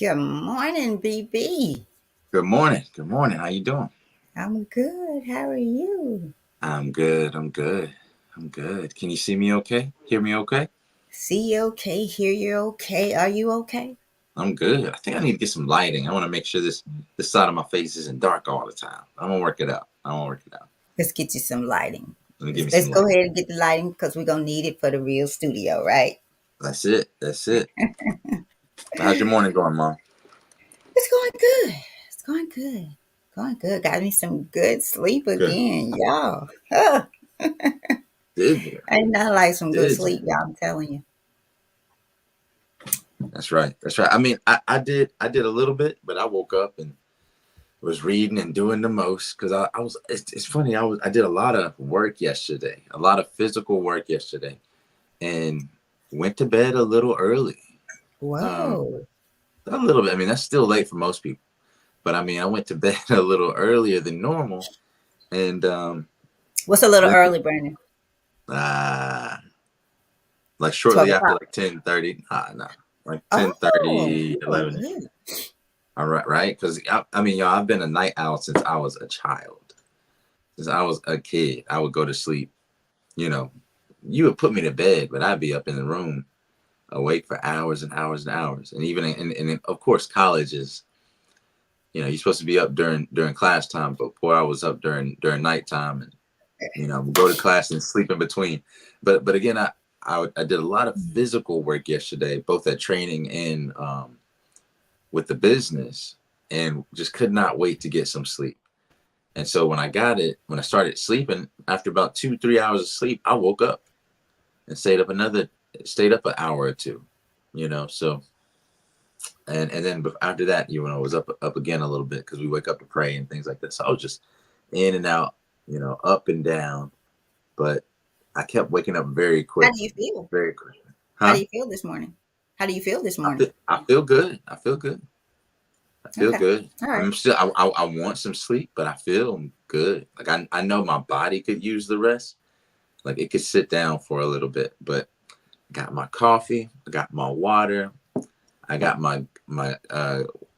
Good morning, BB. Good morning. Good morning. How you doing? I'm good. How are you? I'm good. I'm good. I'm good. Can you see me okay? Hear me okay? See you okay? Hear you okay? Are you okay? I'm good. I think I need to get some lighting. I want to make sure this side of my face isn't dark all the time. I'm gonna work it out. I'm gonna work it out. Let's get you some lighting. Let me give Let's, me let's some go light. ahead and get the lighting because we're going to need it for the real studio, right? That's it. That's it. How's your morning going, Mom? It's going good. It's going good. Going good. Got me some good sleep Good. again, y'all. Huh. Did you? Ain't nothing like some good Did you? sleep, y'all. I'm telling you. That's right. That's right. I mean, I did a little bit, but I woke up and was reading and doing the most because I was. It's funny. I did a lot of work yesterday. A lot of physical work yesterday and went to bed a little early. Um, Whoa. a little bit. I mean, that's still late for most people, but I mean, I went to bed a little earlier than normal, and What's a little this, early, Brandon? uh, like 12 shortly after o'clock. like 10:30. No, like Oh, 10:30, good, 11. good. All right, right? Because I mean, y'all, I've been a night owl since I was a child. Since I was a kid, I would go to sleep. You know, you would put me to bed, but I'd be up in the room awake for hours and hours and hours. And even in of course, college is, you're supposed to be up during class time, but poor I was up during nighttime, and go to class and sleep in between. But again, I did a lot of physical work yesterday, both at training and with the business, and just could not wait to get some sleep. And so when I started sleeping, after about 2-3 hours of sleep, I woke up and stayed up an hour or two. So and then after that, I was up again a little bit because we wake up to pray and things like that. So I was just in and out, up and down, but I kept waking up very How do quick, you feel? very quick. How do Huh? you feel this morning? How do you feel this I morning? feel, I feel good. I feel good. I feel Okay. good. All right. I'm still. I want some sleep, but I feel good. Like I know my body could use the rest. Like it could sit down for a little bit, but I got my coffee. I got my water. I got my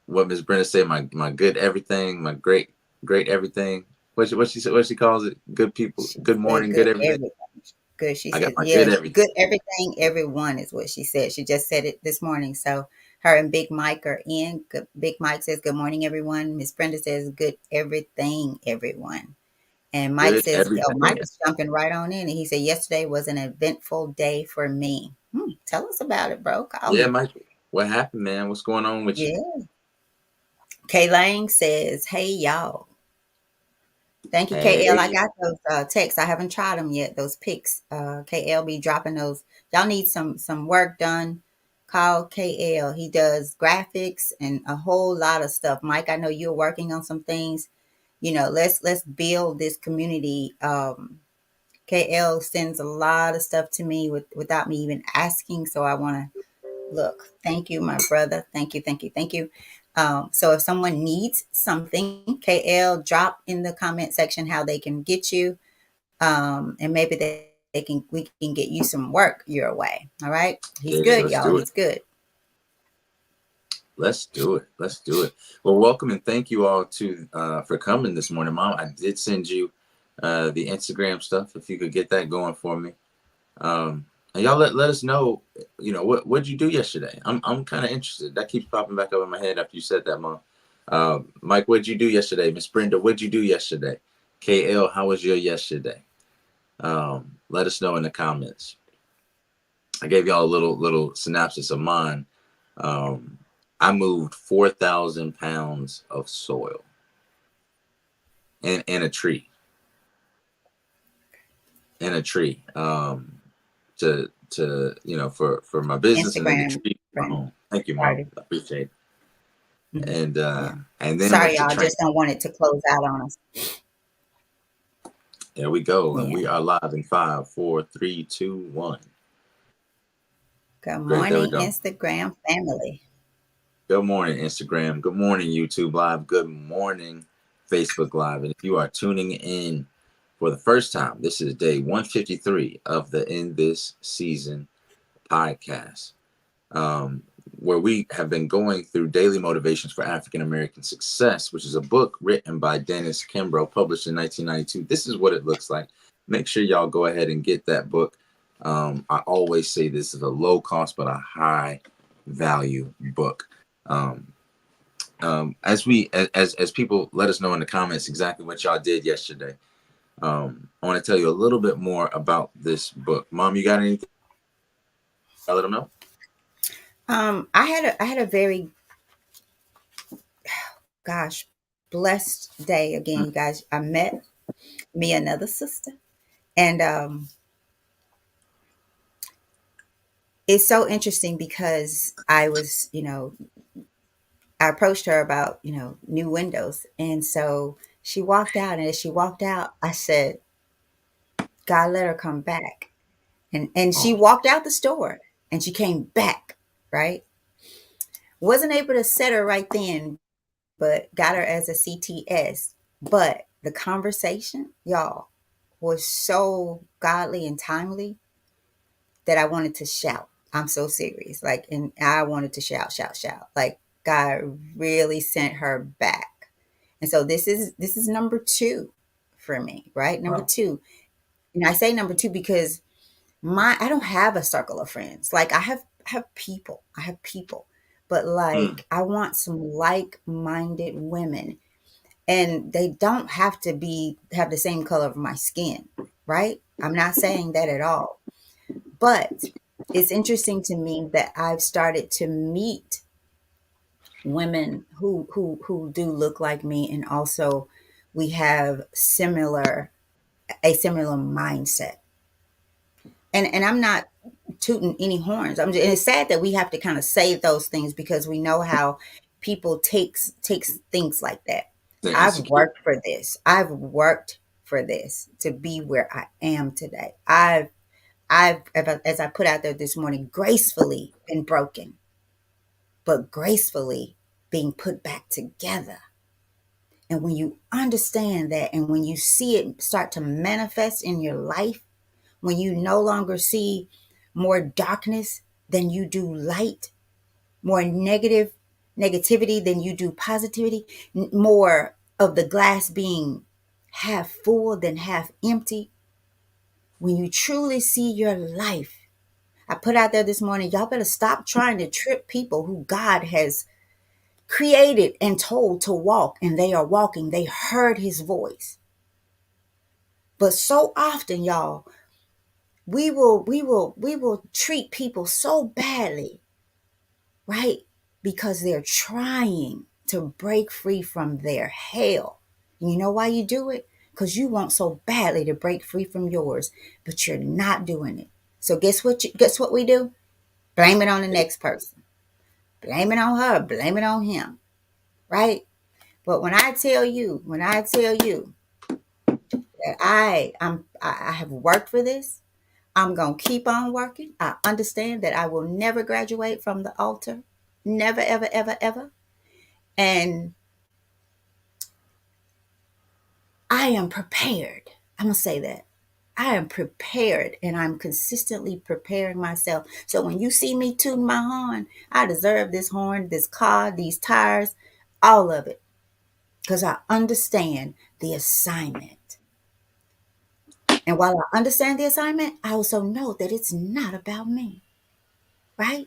what Miss Brenda say, my good everything, my great everything. What she calls it? Good people, good Good, morning, good good, everything. everything. Good. She I got said, my yeah, good everything. good everything, everyone is what she said. She just said it this morning. So her and Big Mike are in. Good, Big Mike says, good morning, everyone. Miss Brenda says, good everything, everyone. And Mike Good says, oh, Mike everything. was jumping right on in. And he said, yesterday was an eventful day for me. Tell us about it, bro. Call Yeah, me. Mike. What happened, man? What's going on with you? Yeah. Kay Lang says, hey, y'all. Thank you, KL. I Hey, got those texts. I haven't tried them yet. Those pics. KL be dropping those. Y'all need some work done. Call KL. He does graphics and a whole lot of stuff. Mike, I know you're working on some things. Let's build this community. KL sends a lot of stuff to me without me even asking. So I want to look. Thank you, my brother. Thank you, thank you, thank you. So if someone needs something, KL, drop in the comment section how they can get you, and maybe we can get you some work your way. All right, he's yeah, good, let's y'all. do it. He's good. Let's do it. Let's do it. Well, welcome and thank you all to for coming this morning, Mom. I did send you the Instagram stuff. If you could get that going for me. And y'all let us know, what'd you do yesterday? I'm kind of interested. That keeps popping back up in my head after you said that, Mom. Mike, what'd you do yesterday? Miss Brenda, what'd you do yesterday? KL, how was your yesterday? Let us know in the comments. I gave y'all a little synopsis of mine. Um, I moved 4,000 pounds of soil and a tree for my business, and then the Instagram tree for my friend. home. Thank you, Mom. Sorry. I appreciate it. Mhm. And Yeah. then Sorry, went to y'all. train. Just don't want it to close out on us. There we go. And Yeah. we are live in 5, 4, 3, 2, 1. Good Great. There we morning, go. Instagram family. Good morning, Instagram. Good morning, YouTube Live. Good morning, Facebook Live. And if you are tuning in for the first time, this is day 153 of the In This Season podcast. Um, where we have been going through Daily Motivations for African American Success, which is a book written by Dennis Kimbro, published in 1992. This is what it looks like. Make sure y'all go ahead and get that book. I always say this is a low cost but a high value book. As people let us know in the comments exactly what y'all did yesterday. I want to tell you a little bit more about this book. Mom, you got anything? I'll let them know. I had a very, gosh, blessed day again, you guys. I met me another sister, and it's so interesting because I approached her about new windows, and so she walked out, and as she walked out, I said, God, let her come back. And she Oh, walked out the store and she came back, right? Wasn't able to set her right then, but got her as a CTS. But the conversation, y'all, was so godly and timely that I wanted to shout. I'm so serious. Like, and I wanted to shout, shout, shout. Like, God really sent her back. And so this is number two for me, right? Number wow. two. And I say number two because I don't have a circle of friends. Like I have people. I have people. But Mm, like I want some like-minded women, and they don't have to have the same color of my skin, right? I'm not saying that at all. But it's interesting to me that I've started to meet women who do look like me, and also we have a similar mindset. And I'm not tooting any horns. And it's sad that we have to kind of say those things because we know how people takes things like that. they're I've insecure. worked for this. I've worked for this to be where I am today. I've as I put out there this morning, gracefully been broken, but gracefully being put back together. And when you understand that, and when you see it start to manifest in your life, when you no longer see more darkness than you do light, more negativity than you do positivity, more of the glass being half full than half empty, when you truly see your life. I put out there this morning, y'all better stop trying to trip people who God has created and told to walk, and they are walking. They heard his voice. But so often, y'all, we will treat people so badly, right? Because they're trying to break free from their hell. And you know why you do it? Because you want so badly to break free from yours, but you're not doing it. So guess what we do? Blame it on the next person. Blame it on her. Blame it on him. Right? But when I tell you that I have worked for this, I'm going to keep on working. I understand that I will never graduate from the altar. Never, ever, ever, ever. And I am prepared. I'm going to say that. I am prepared, and I'm consistently preparing myself. So when you see me tooting my horn, I deserve this horn, this car, these tires, all of it, because I understand the assignment. And while I understand the assignment, I also know that it's not about me, right?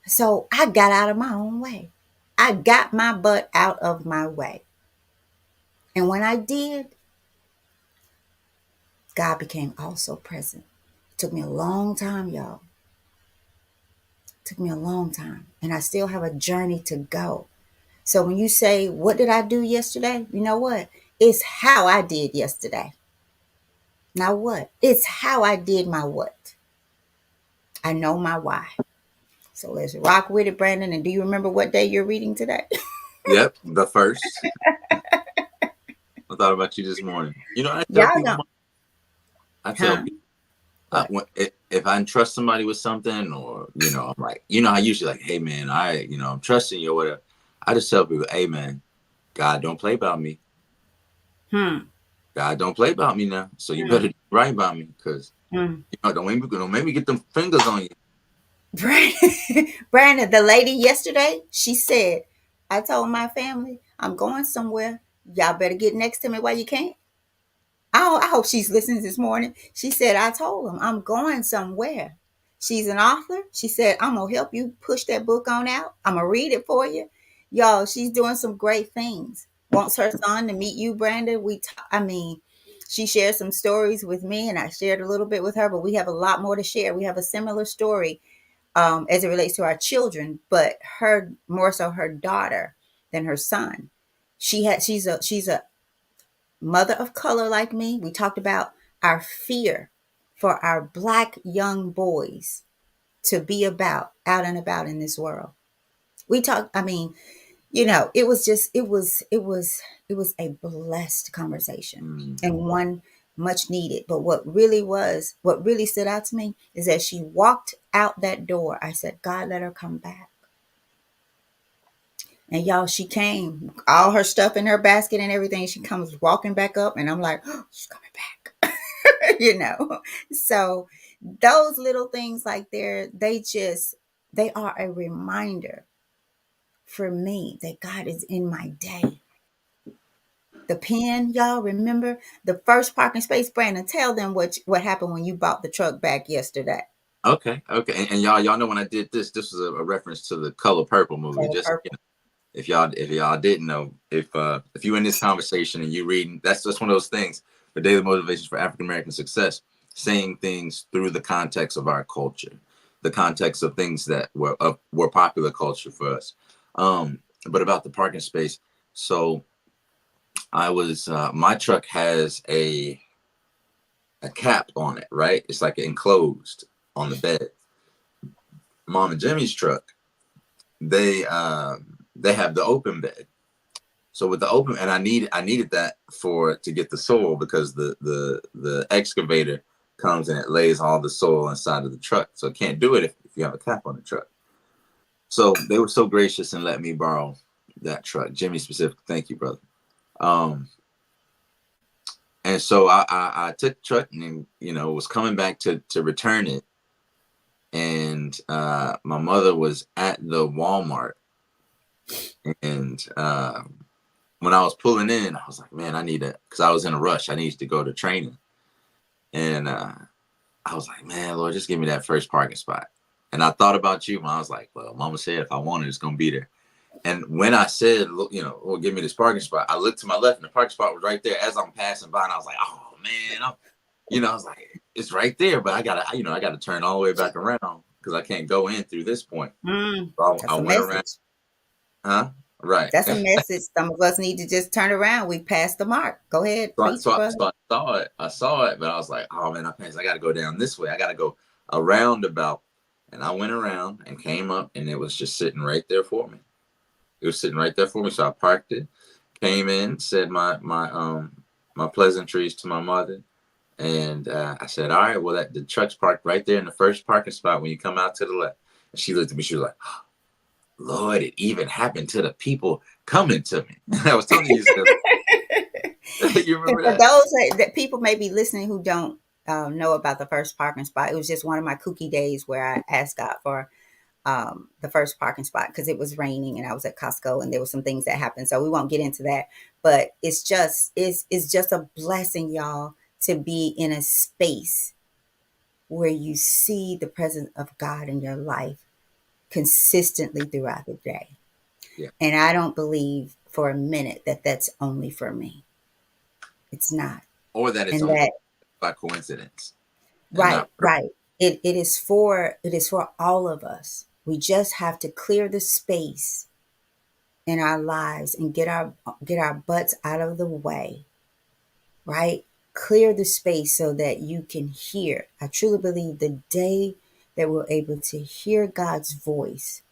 So I got out of my own way. I got my butt out of my way. And when I did, God became also present. It took me a long time, y'all. It took me a long time. And I still have a journey to go. So when you say, what did I do yesterday? You know what? It's how I did yesterday. Now what? It's how I did my what. I know my why. So let's rock with it, Brandon. And do you remember what day you're reading today? Yep, the first. I thought about you this morning. You know, I tell Y'all people, don't. I tell Huh? people, What? if I trust somebody with something, or I'm like, I usually like, hey man, I'm trusting you or whatever. I just tell people, hey man, God don't play about me. Hmm. God don't play about me now. So you Hmm. better do right by me, because Hmm. don't make me get them fingers on you. Brandon, Brandon, the lady yesterday, she said, I told my family, I'm going somewhere. Y'all better get next to me while you can. I hope she's listening this morning. She said, I told them I'm going somewhere. She's an author. She said, I'm going to help you push that book on out. I'm going to read it for you. Y'all, she's doing some great things. Wants her son to meet you, Brandon. I mean, she shared some stories with me and I shared a little bit with her, but we have a lot more to share. We have a similar story as it relates to our children, but her more so her daughter than her son. She's a mother of color like me. We talked about our fear for our black young boys to be out and about in this world. We talked, I mean, it was just it was a blessed conversation Mm. and one much needed. But what really stood out to me is that she walked out that door. I said, God, let her come back. And y'all, she came, all her stuff in her basket and everything. She comes walking back up, and I'm like, oh, she's coming back. So those little things like they are a reminder for me that God is in my day. The pen, y'all remember the first parking space. Brandon, tell them what happened when you bought the truck back yesterday. Okay, okay, and y'all know when I did this was a reference to the Color Purple movie. Color Just purple. if y'all didn't know, if you in this conversation and you reading, that's one of those things for daily motivations for African American success, saying things through the context of our culture, the context of things that were popular culture for us. But about the parking space, so I was my truck has a cap on it, right? It's like enclosed on the bed. Mom and Jimmy's truck, they have the open bed. So with the open, and I needed that for to get the soil because the excavator comes and it lays all the soil inside of the truck. So it can't do it if you have a cap on the truck. So they were so gracious and let me borrow that truck. Jimmy specific, thank you, brother. Um, and so I took the truck and was coming back to return it, and my mother was at the Walmart, and when I was pulling in, I was like, man, I need to, because I was in a rush. I needed to go to training. And I was like, man, Lord, just give me that first parking spot. And I thought about you, and I was like, well, Mama said if I want it, it's going to be there. And when I said, look, well, give me this parking spot, I looked to my left, and the parking spot was right there as I'm passing by. And I was like, oh, man, I was like, it's right there, but I got to turn all the way back around because I can't go in through this point. So I That's a went around, message. huh? Right. That's a message. Some of us need to just turn around. We passed the mark. Go ahead, So, I, preach, so, I, brother. so I saw it. I saw it, but I was like, "Oh man, I got to go down this way. I got to go around about." And I went around and came up, and it was just sitting right there for me. It was sitting right there for me. So I parked it, came in, said my pleasantries to my mother, and I said, "All right, well the truck's parked right there in the first parking spot when you come out to the left." And she looked at me. She was like, "Lord, it even happened to the people coming to me." I was telling you, you And remember for that? those that people may be listening who don't know about the first parking spot, it was just one of my kooky days where I asked God for the first parking spot because it was raining and I was at Costco and there were some things that happened. So we won't get into that, but it's just a blessing, y'all, to be in a space where you see the presence of God in your life consistently throughout the day. Yeah. And I don't believe for a minute that that's only for me. It's not. Or that it's And only that by coincidence and right, not purpose. right. It is for all of us. We just have to clear the space in our lives and get our butts out of the way, right? Clear the space so that you can hear. I truly believe the day that we're able to hear God's voice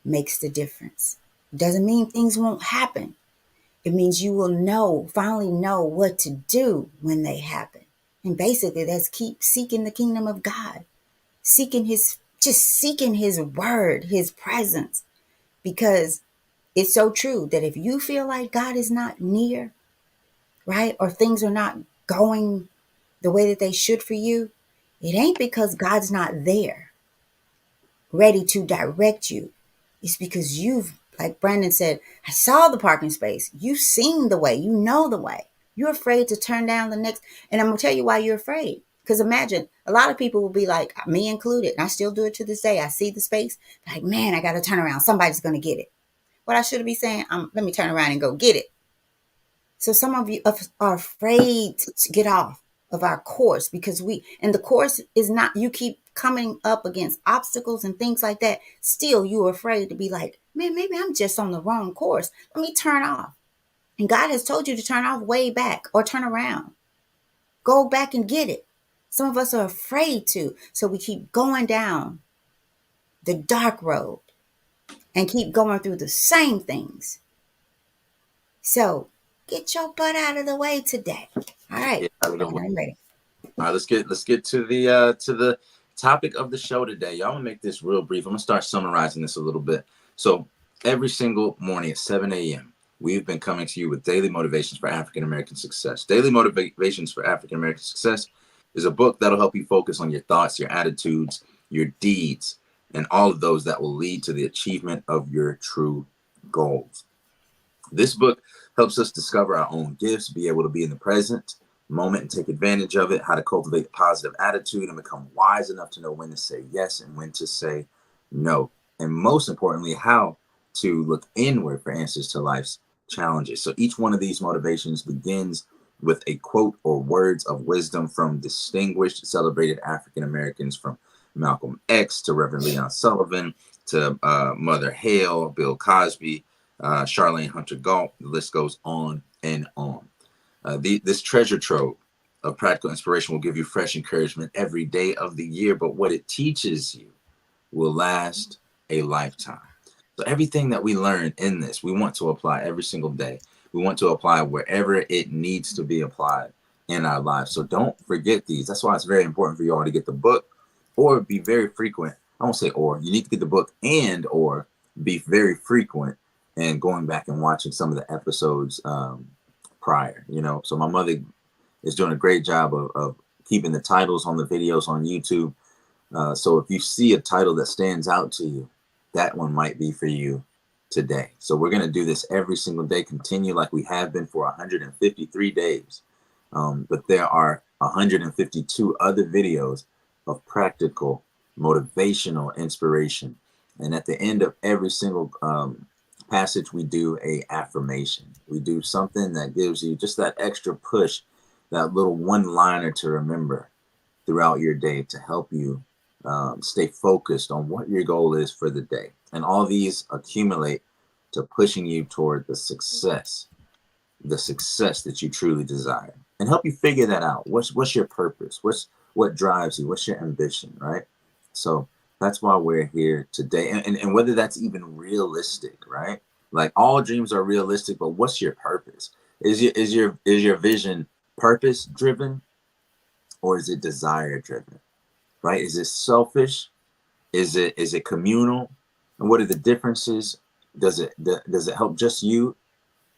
makes the difference. Doesn't mean things won't happen. It means you will finally know what to do when they happen. And basically that's keep seeking the kingdom of God, seeking his word, his presence, because it's so true that if you feel like God is not near, right, or things are not going the way that they should for you, it ain't because God's not there. ready to direct you. It's because you've, like Brandon said, I saw the parking space. You've seen the way. You know the way. You're afraid to turn down the next. And I'm going to tell you why you're afraid. Because imagine, a lot of people will be like, me included, and I still do it to this day. I see the space, like, man, I got to turn around. Somebody's going to get it. What I should be saying, let me turn around and go get it. So some of you are afraid to get off of our course because and the course is not, you keep coming up against obstacles and things like that. Still, you're afraid to be like, man, maybe I'm just on the wrong course. Let me turn off. And God has told you to turn off way back or turn around. Go back and get it. Some of us are afraid to. So we keep going down the dark road and keep going through the same things. So get your butt out of the way today. All right. Get out of the way. I'm ready. All right, let's get to the topic of the show today. Y'all, I'm gonna make this real brief. I'm gonna start summarizing this a little bit. So every single morning at 7 a.m., we've been coming to you with daily motivations for African American success. Daily motivations for African American success is a book that'll help you focus on your thoughts, your attitudes, your deeds, and all of those that will lead to the achievement of your true goals. This book helps us discover our own gifts, be able to be in the present moment and take advantage of it, how to cultivate a positive attitude and become wise enough to know when to say yes and when to say no. And most importantly, how to look inward for answers to life's challenges. So each one of these motivations begins with a quote or words of wisdom from distinguished, celebrated African Americans, from Malcolm X to Reverend Leon Sullivan to Mother Hale, Bill Cosby, Charlene Hunter Galt. The list goes on and on. This treasure trove of practical inspiration will give you fresh encouragement every day of the year, but what it teaches you will last a lifetime. So everything that we learn in this, we want to apply every single day. We want to apply wherever it needs to be applied in our lives. So don't forget these. That's why it's very important for you all to get the book or be very frequent. I won't say or. You need to get the book and or be very frequent and going back and watching some of the episodes prior. So my mother is doing a great job of keeping the titles on the videos on YouTube. So if you see a title that stands out to you, that one might be for you today. So we're going to do this every single day, continue like we have been for 153 days. But there are 152 other videos of practical, motivational inspiration. And at the end of every single passage, we do a affirmation. We do something that gives you just that extra push, that little one-liner to remember throughout your day to help you stay focused on what your goal is for the day. And all these accumulate to pushing you toward the success that you truly desire, and help you figure that out. What's your purpose? What drives you? What's your ambition, right? So that's why we're here today. And whether that's even realistic, right? Like, all dreams are realistic, but what's your purpose? Is your vision purpose driven, or is it desire driven? Right? Is it selfish? Is it communal? And what are the differences? Does it help just you?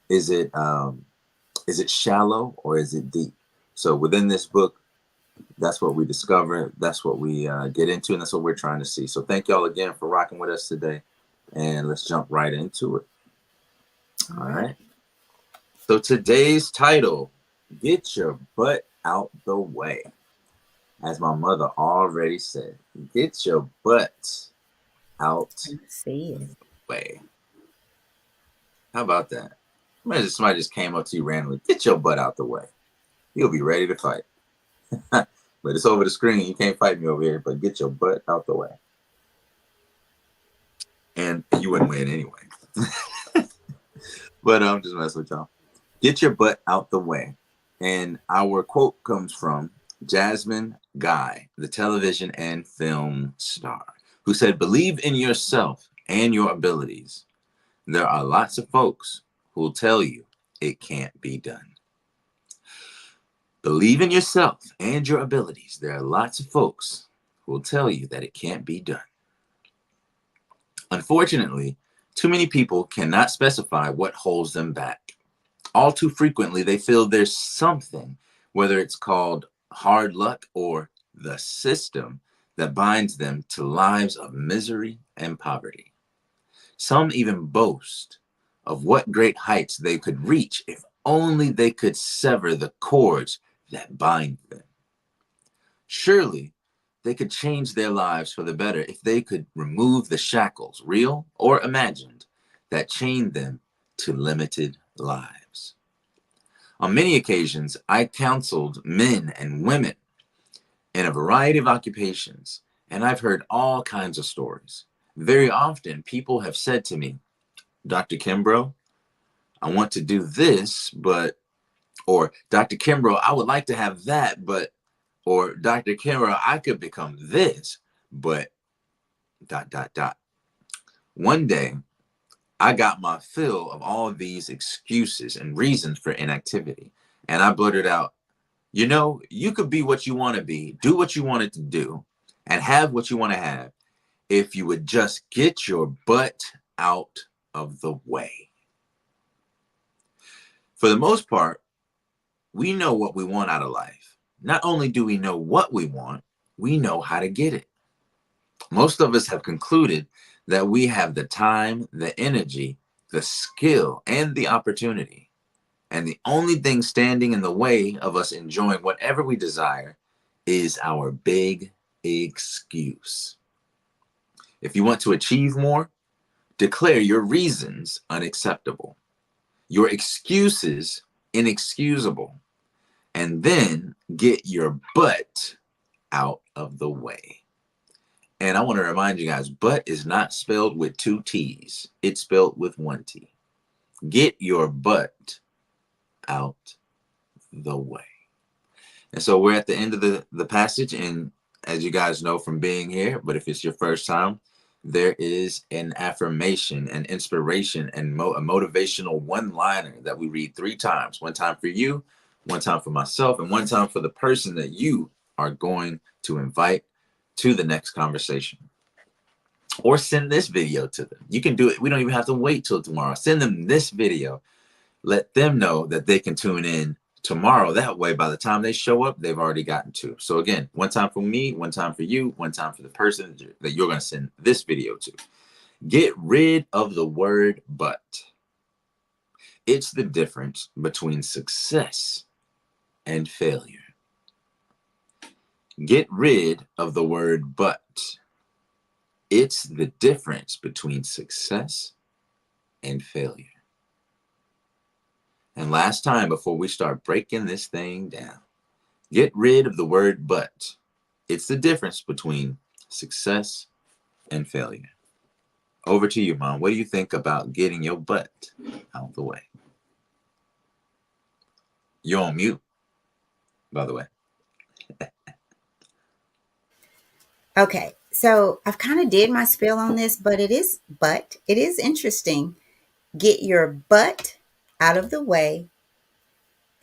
Is it shallow or is it deep? So within this book, that's what we discover. That's what we get into, and that's what we're trying to see. So thank y'all again for rocking with us today, and let's jump right into it. All right. So today's title: Get Your Butt Out the Way. As my mother already said, get your butt out the way. How about that? Imagine somebody just came up to you randomly. Get your butt out the way. You'll be ready to fight. But it's over the screen. You can't fight me over here, but get your butt out the way. And you wouldn't win anyway. But I'm just messing with y'all. Get your butt out the way. And our quote comes from Jasmine Guy, the television and film star, who said, "Believe in yourself and your abilities. There are lots of folks who will tell you it can't be done." Believe in yourself and your abilities. There are lots of folks who will tell you that it can't be done. Unfortunately, too many people cannot specify what holds them back. All too frequently, they feel there's something, whether it's called hard luck or the system, that binds them to lives of misery and poverty. Some even boast of what great heights they could reach if only they could sever the cords that bind them. Surely they could change their lives for the better if they could remove the shackles, real or imagined, that chained them to limited lives. On many occasions, I counseled men and women in a variety of occupations, and I've heard all kinds of stories. Very often, people have said to me, Dr. Kimbro, I want to do this, but, or Dr. Kimbro, I would like to have that, but, or Dr. Kimbro, I could become this, but, dot, dot, dot. One day, I got my fill of all of these excuses and reasons for inactivity, and I blurted out, you know, you could be what you want to be, do what you wanted to do, and have what you want to have if you would just get your butt out of the way. For the most part, we know what we want out of life. Not only do we know what we know how to get it. Most of us have concluded that we have the time, the energy, the skill, and the opportunity. And the only thing standing in the way of us enjoying whatever we desire is our big excuse. If you want to achieve more, declare your reasons unacceptable, your excuses inexcusable, and then get your butt out of the way. And I want to remind you guys, butt is not spelled with two T's. It's spelled with one T. Get your butt out the way. And so we're at the end of the passage. And as you guys know from being here, but if it's your first time, there is an affirmation, an inspiration, and a motivational one-liner that we read 3 times. One time for you, one time for myself, and one time for the person that you are going to invite to the next conversation. Or send this video to them. You can do it. We don't even have to wait till tomorrow. Send them this video. Let them know that they can tune in tomorrow. That way, by the time they show up, they've already gotten to. So again, one time for me, one time for you, one time for the person that you're going to send this video to. Get rid of the word but. It's the difference between success and failure. Get rid of the word but. It's the difference between success and failure. And last time, before we start breaking this thing down, get rid of the word but. It's the difference between success and failure. Over to you, Mom. What do you think about getting your butt out of the way? You're on mute, by the way. Okay, so I've kind of did my spiel on this, but it is interesting. Get your butt out of the way,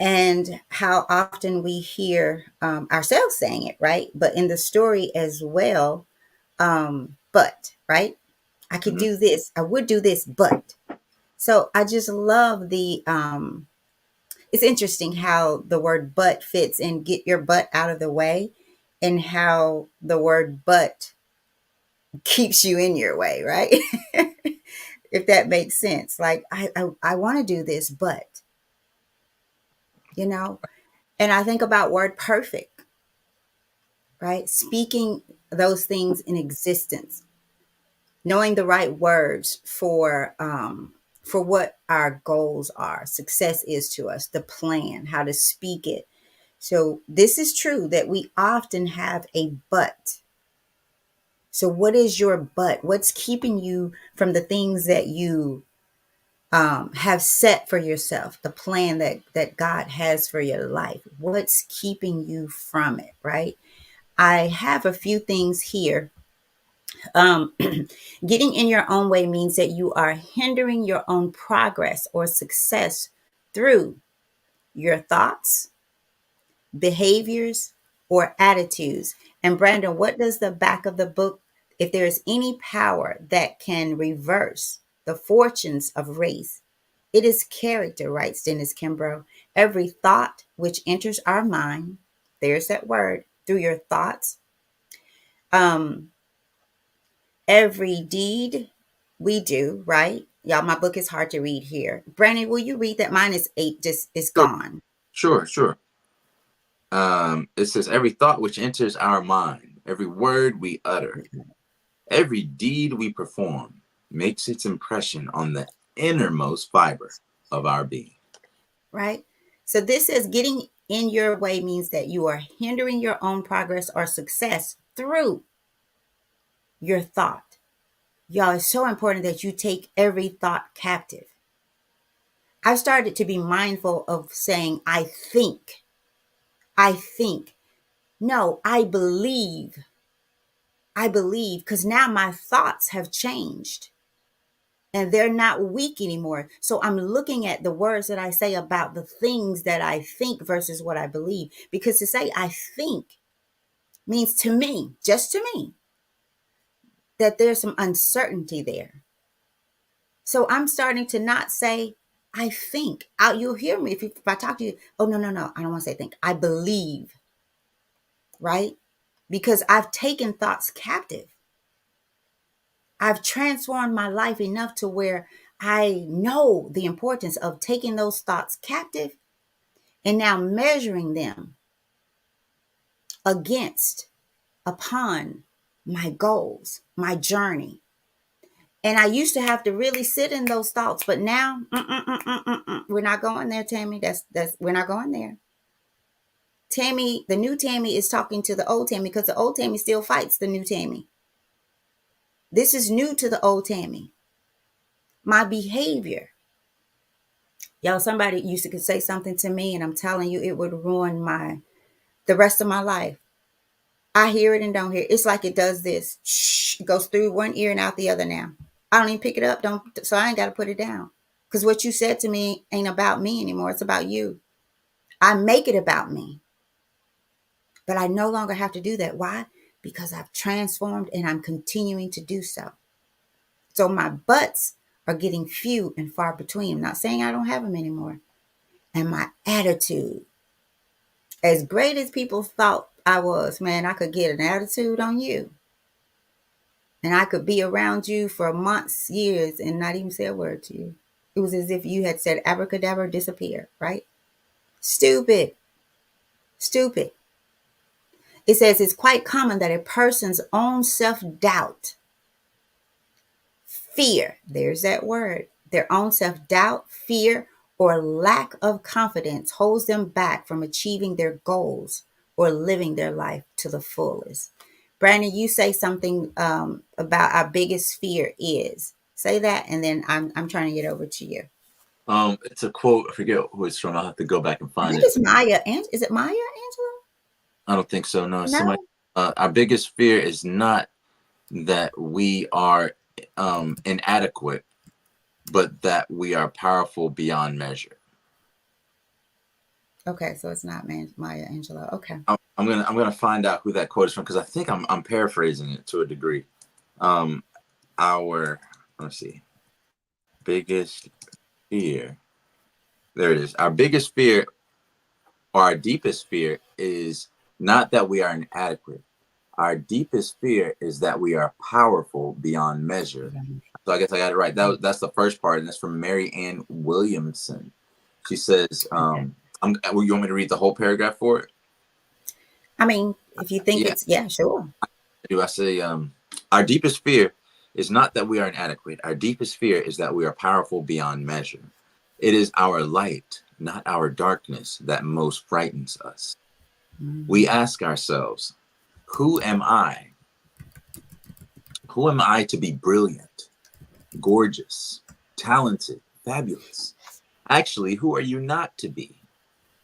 and how often we hear ourselves saying it, right? But in the story as well, but, right? I could Mm-hmm. do this, I would do this, but. So I just love it's interesting how the word but fits in get your butt out of the way, and how the word but keeps you in your way, right? If that makes sense. Like, I want to do this, but, you know, and I think about word perfect, right? Speaking those things in existence, knowing the right words for what our goals are, success is to us, the plan, how to speak it. So this is true that we often have a but. So what is your but? What's keeping you from the things that you have set for yourself, the plan that God has for your life? What's keeping you from it, right? I have a few things here. Um, Getting in your own way means that you are hindering your own progress or success through your thoughts, behaviors, or attitudes. And Brandon, what does the back of the book, if there is any power that can reverse the fortunes of race, it is character, writes Dennis Kimbro. Every thought which enters our mind, there's that word, through your thoughts, Um, every deed we do, right? Y'all, my book is hard to read here. Brandon, will you read that? Mine is 8, just it's Sure, gone. sure, sure. It says, every thought which enters our mind, every word we utter, every deed we perform makes its impression on the innermost fiber of our being. Right? So this says getting in your way means that you are hindering your own progress or success through your thought. Y'all, it's so important that you take every thought captive. I've started to be mindful of saying, I think. I think. No, I believe. I believe because now my thoughts have changed and they're not weak anymore. So I'm looking at the words that I say about the things that I think versus what I believe. Because to say I think means to me, just to me, that there's some uncertainty there. So I'm starting to not say, I think. You'll hear me if I talk to you. Oh, no, no, no. I don't want to say think. I believe, right? Because I've taken thoughts captive. I've transformed my life enough to where I know the importance of taking those thoughts captive and now measuring them against, upon my goals, my journey. And I used to have to really sit in those thoughts, but now we're not going there, Tammy. That's we're not going there. Tammy, the new Tammy is talking to the old Tammy because the old Tammy still fights the new Tammy. This is new to the old Tammy. My behavior. Y'all, somebody used to say something to me, and I'm telling you, it would ruin the rest of my life. I hear it and don't hear it. It's like it does this. Shh, it goes through one ear and out the other now. I don't even pick it up, don't so I ain't got to put it down. Because what you said to me ain't about me anymore. It's about you. I make it about me. But I no longer have to do that. Why? Because I've transformed and I'm continuing to do so. So my buts are getting few and far between. I'm not saying I don't have them anymore. And my attitude, as great as people thought I was, man, I could get an attitude on you. And I could be around you for months, years, and not even say a word to you. It was as if you had said abracadabra, disappear, right? Stupid. Stupid. It says it's quite common that a person's own self doubt, fear, there's that word, their own self doubt, fear, or lack of confidence holds them back from achieving their goals or living their life to the fullest. Brandon, you say something about our biggest fear is. Say that, and then I'm trying to get over to you. It's a quote. I forget who it's from. I'll have to go back and I find think it. it's Maya. Is it Maya Angela? I don't think so. No, it's somebody. No. Our biggest fear is not that we are inadequate, but that we are powerful beyond measure. Okay, so it's not Maya Angelou. Okay. I'm gonna find out who that quote is from because I think I'm paraphrasing it to a degree. Um, our let's see, biggest fear. There it is. Our biggest fear or our deepest fear is not that we are inadequate. Our deepest fear is that we are powerful beyond measure. So I guess I got it right. That's the first part, and that's from Mary Ann Williamson. She says, Okay. well, you want me to read the whole paragraph for it? I mean, if you think Yeah, it's, yeah, sure. do. I say, our deepest fear is not that we are inadequate. Our deepest fear is that we are powerful beyond measure. It is our light, not our darkness, that most frightens us. We Mhm. ask ourselves, who am I? Who am I to be brilliant, gorgeous, talented, fabulous? Actually, who are you not to be?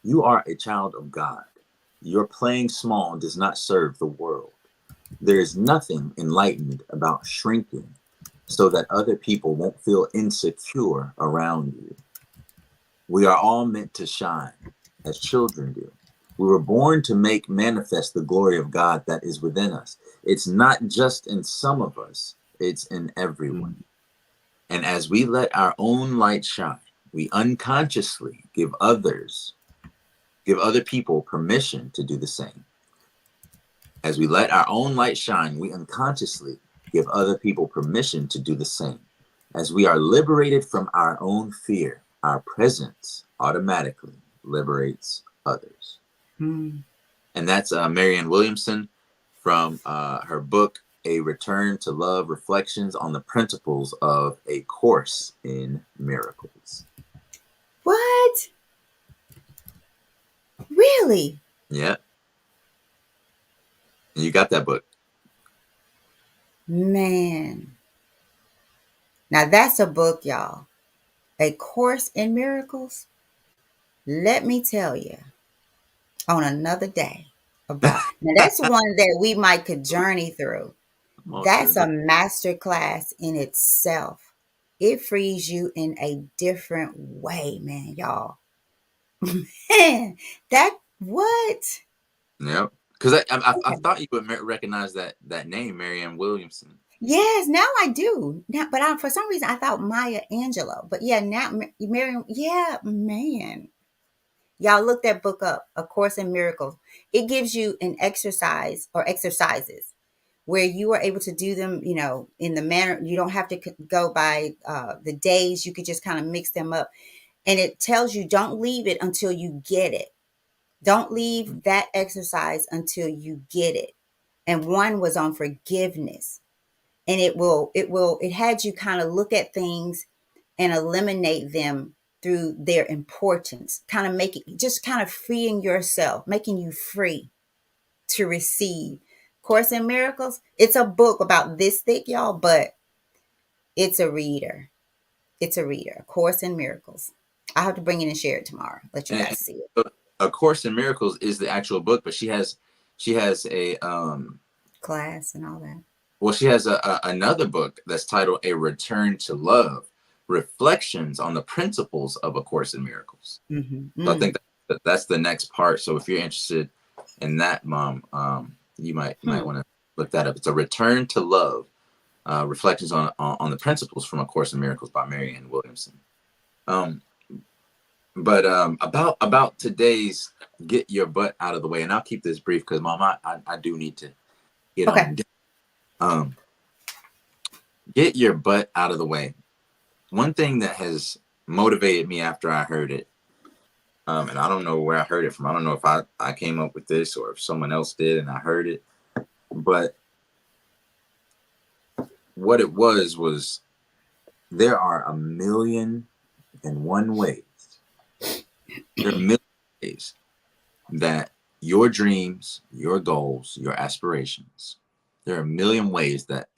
You are a child of God. Your playing small does not serve the world. There is nothing enlightened about shrinking so that other people won't feel insecure around you. We are all meant to shine as children do. We were born to make manifest the glory of God that is within us. It's not just in some of us, it's in everyone. Mhm. And as we let our own light shine, we unconsciously give other people permission to do the same. As we let our own light shine, we unconsciously give other people permission to do the same. As we are liberated from our own fear, our presence automatically liberates others. Hmm. And that's Marianne Williamson from her book, A Return to Love, Reflections on the Principles of A Course in Miracles. What? Really? Yeah. And you got that book. Man. Now that's a book, y'all. A Course in Miracles. Let me tell you on another day about. Now that's one that we might could journey through. Most That's of a it. master class in itself. It frees you in a different way, man, y'all. Man, that what? Yep. Because I Okay. thought you would recognize that name, Marianne Williamson. Yes, now I do. Now, but for some reason I thought Maya Angelou. But yeah, now Miriam. Yeah, man. Y'all look that book up, A Course in Miracles. It gives you an exercise or exercises where you are able to do them, in the manner. You don't have to go by the days. You could just kind of mix them up. And it tells you don't leave it until you get it. Don't leave that exercise until you get it. And one was on forgiveness. And it had you kind of look at things and eliminate them through their importance, kind of just kind of freeing yourself, making you free to receive. Course in Miracles, it's a book about this thick, y'all, but it's a reader. It's a reader. Course in Miracles. I have to bring it and share it tomorrow. Let you And guys see it. A Course in Miracles is the actual book, but she has a Class and all that. well, she has another book that's titled A Return to Love, Reflections on the Principles of A Course in Miracles. Mm-hmm. So I Mm. think that's the next part. So if you're interested in that, Mom, you might Hmm. want to look that up. It's A Return to Love, Reflections on the Principles from A Course in Miracles by Marianne Williamson. Um, but about today's get your butt out of the way, and I'll keep this brief because, Mom, I do need to get Okay. on. Um, get your butt out of the way. One thing that has motivated me after I heard it, and I don't know where I heard it from. I don't know if I came up with this or if someone else did and I heard it, but what it was there are a million and one ways. There are a million ways that your dreams, your goals, your aspirations, there are a million ways that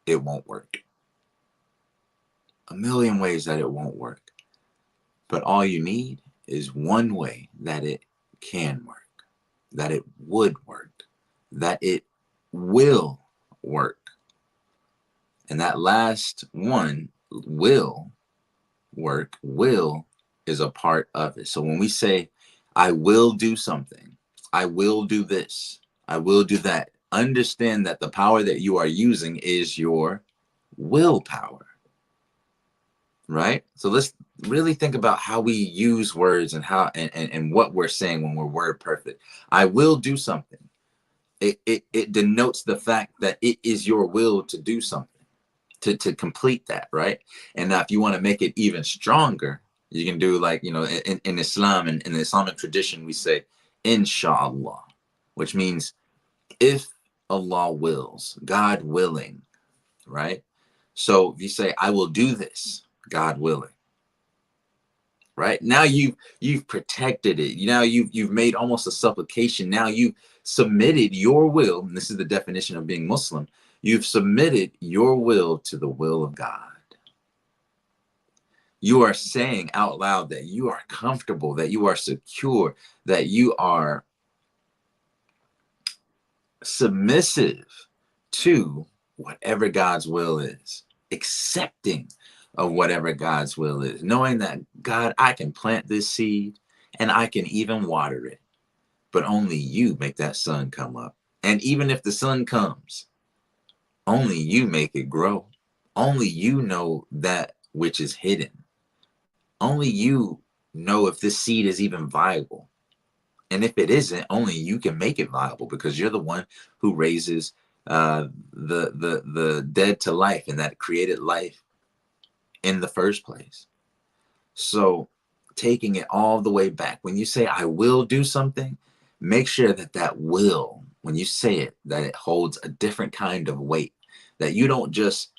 it won't work. A million ways that it won't work. But all you need is one way that it can work, that it would work, that it will work. And that last one, will work, will is a part of it. So when we say, I will do something, I will do this, I will do that, understand that the power that you are using is your willpower, right? So let's really think about how we use words and how and what we're saying when we're word perfect. I will do something. It denotes the fact that it is your will to do something, to complete that, right? And now if you want to make it even stronger, you can do like, in Islam and in the Islamic tradition, we say inshallah, which means if Allah wills, God willing, right? So if you say, I will do this, God willing, right? Now you've protected it. Now you've made almost a supplication. Now you've submitted your will, and this is the definition of being Muslim. You've submitted your will to the will of God. You are saying out loud that you are comfortable, that you are secure, that you are submissive to whatever God's will is, accepting of whatever God's will is, knowing that, God, I can plant this seed and I can even water it, but only you make that sun come up. And even if the sun comes, only you make it grow. Only you know that which is hidden. Only you know if this seed is even viable. And if it isn't, only you can make it viable, because you're the one who raises the dead to life, and that created life in the first place. So taking it all the way back, when you say I will do something, make sure that that will, when you say it, that it holds a different kind of weight, that you don't just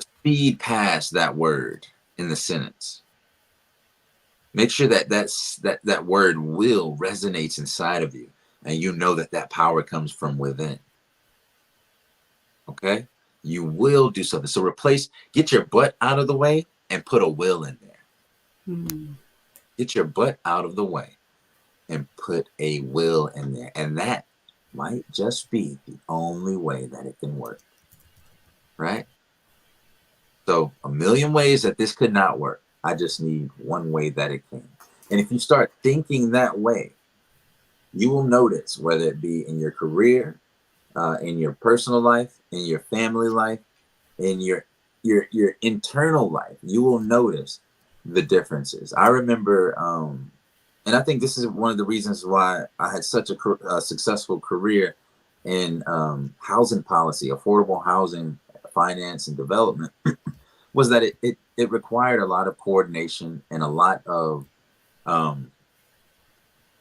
speed past that word in the sentence. Make sure that that word will resonates inside of you, and you know that that power comes from within. Okay, you will do something. So get your butt out of the way and put a will in there. Mm. Get your butt out of the way and put a will in there, and that might just be the only way that it can work. Right? So a million ways that this could not work. I just need one way that it can. And if you start thinking that way, you will notice, whether it be in your career, in your personal life, in your family life, in your internal life, you will notice the differences. I remember, and I think this is one of the reasons why I had such a successful career in housing policy, affordable housing, finance, and development, was that it required a lot of coordination and a lot of um,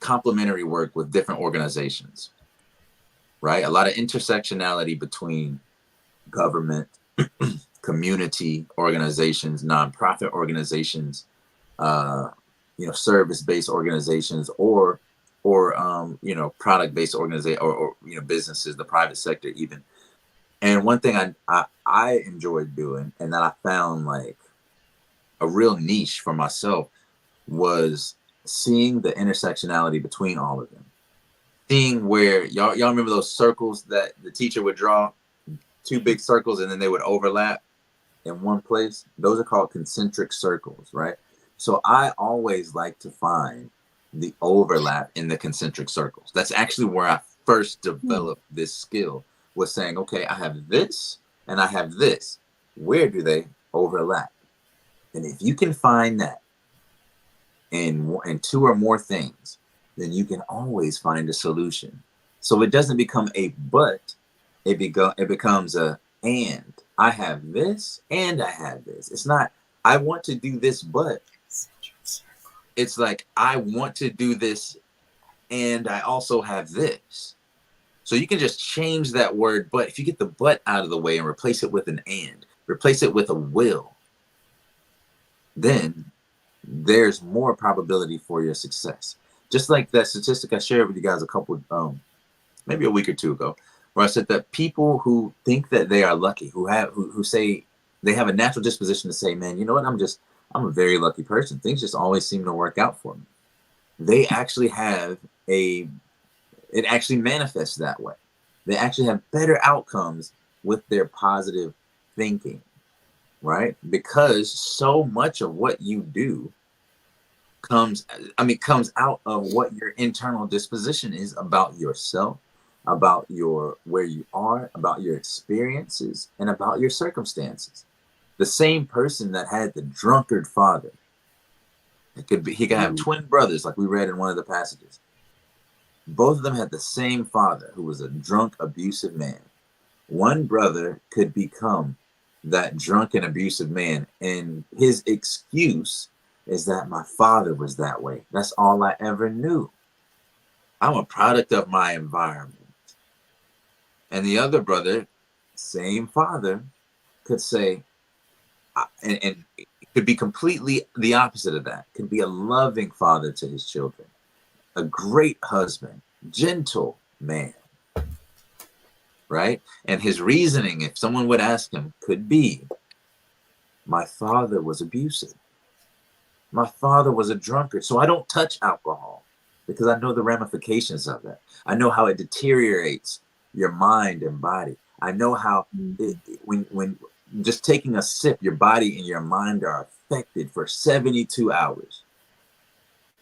complementary work with different organizations, right? A lot of intersectionality between government, community organizations, nonprofit organizations, uh, service-based organizations, or product-based organization, or businesses, the private sector even. And one thing I enjoyed doing, and that I found like a real niche for myself, was seeing the intersectionality between all of them. Seeing where y'all remember those circles that the teacher would draw, two big circles, and then they would overlap in one place. Those are called concentric circles, right? So I always like to find the overlap in the concentric circles. That's actually where I first Mm. developed this skill, was saying, okay, I have this and I have this. Where do they overlap? And if you can find that in two or more things, then you can always find a solution. So it doesn't become a but, it becomes a and. I have this and I have this. It's not I want to do this, but it's like I want to do this and I also have this. So you can just change that word but. If you get the but out of the way and replace it with an and, replace it with a will, then there's more probability for your success. Just like that statistic I shared with you guys a couple, maybe a week or two ago, where I said that people who think that they are lucky, who say they have a natural disposition to say, man, you know what, I'm a very lucky person. Things just always seem to work out for me. They actually have it actually manifests that way. They actually have better outcomes with their positive thinking, right? Because so much of what you do comes out of what your internal disposition is about yourself, about your where you are, about your experiences, and about your circumstances. The same person that had the drunkard father, he could have Mm. twin brothers, like we read in one of the passages. Both of them had the same father, who was a drunk, abusive man. One brother could become that drunken, abusive man, and his excuse is that my father was that way. That's all I ever knew. I'm a product of my environment. And the other brother, same father, could say, and it could be completely the opposite of that. Could be a loving father to his children, a great husband, gentle man, right? And his reasoning, if someone would ask him, could be, my father was abusive. My father was a drunkard, so I don't touch alcohol because I know the ramifications of that. I know how it deteriorates your mind and body. I know how when just taking a sip, your body and your mind are affected for 72 hours.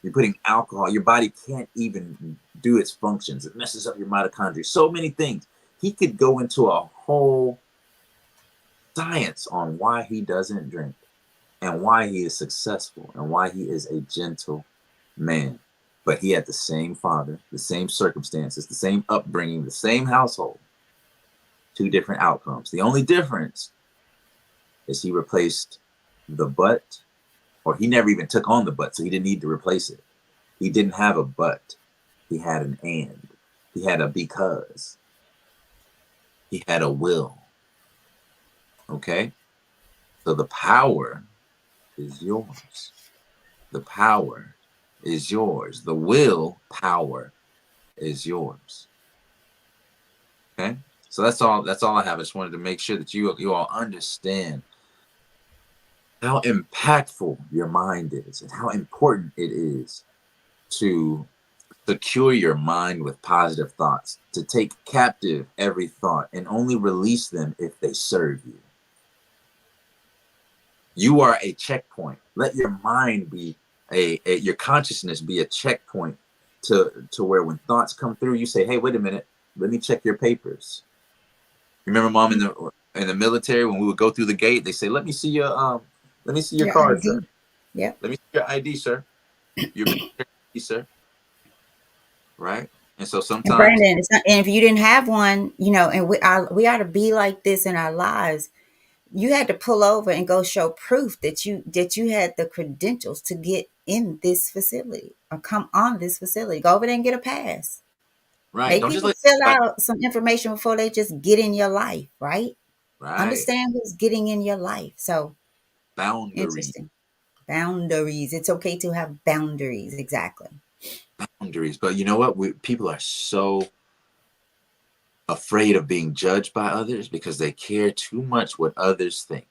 You're putting alcohol, your body can't even do its functions. It messes up your mitochondria. So many things. He could go into a whole science on why he doesn't drink and why he is successful and why he is a gentle man. but he had the same father, the same circumstances, the same upbringing, the same household. Two different outcomes. The only difference is he replaced the but, or he never even took on the but, so he didn't need to replace it. He didn't have a but, he had an and. He had a because. He had a will. Okay? So the power is yours. The power is yours. The will power is yours. Okay? So that's all I have. I just wanted to make sure that you all understand how impactful your mind is and how important it is to secure your mind with positive thoughts, to take captive every thought and only release them if they serve you. You are a checkpoint. Let your mind be your consciousness be a checkpoint to where when thoughts come through, you say, "Hey, wait a minute, let me check your papers." Remember, mom, in the military, when we would go through the gate, they say, let me see your Your card, sir. ID. Yep. Let me see your ID, sir. Your military ID, sir. Right? And so And sometimes, Brandon, it's not, and if you didn't have one, and we ought to be like this in our lives. You had to pull over and go show proof that you had the credentials to get in this facility or come on this facility. Go over there and get a pass. right? Make Don't just people let fill anybody, out some information before they just get in your life, right? right? Understand who's getting in your life. So Boundary, interesting. Boundaries. It's okay to have boundaries. Exactly. boundaries. But you know what? People are so afraid of being judged by others because they care too much what others think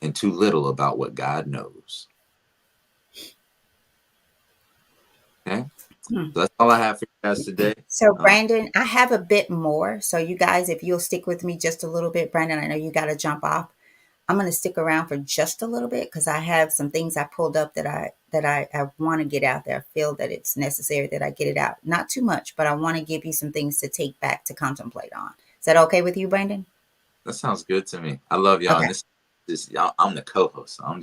and too little about what God knows. Okay? Hmm. So that's all I have for you guys today. So, Uh, Brandon, I have a bit more. So, you guys, if you'll stick with me just a little bit, Brandon, I know you got to jump off. I'm going to stick around for just a little bit because I have some things I pulled up that I want to get out there. I feel that it's necessary that I get it out. Not too much, but I want to give you some things to take back to contemplate on. Is that okay with you, Brandon? that sounds good to me. I love y'all, and Okay. this y'all. I'm the co-host. So I'm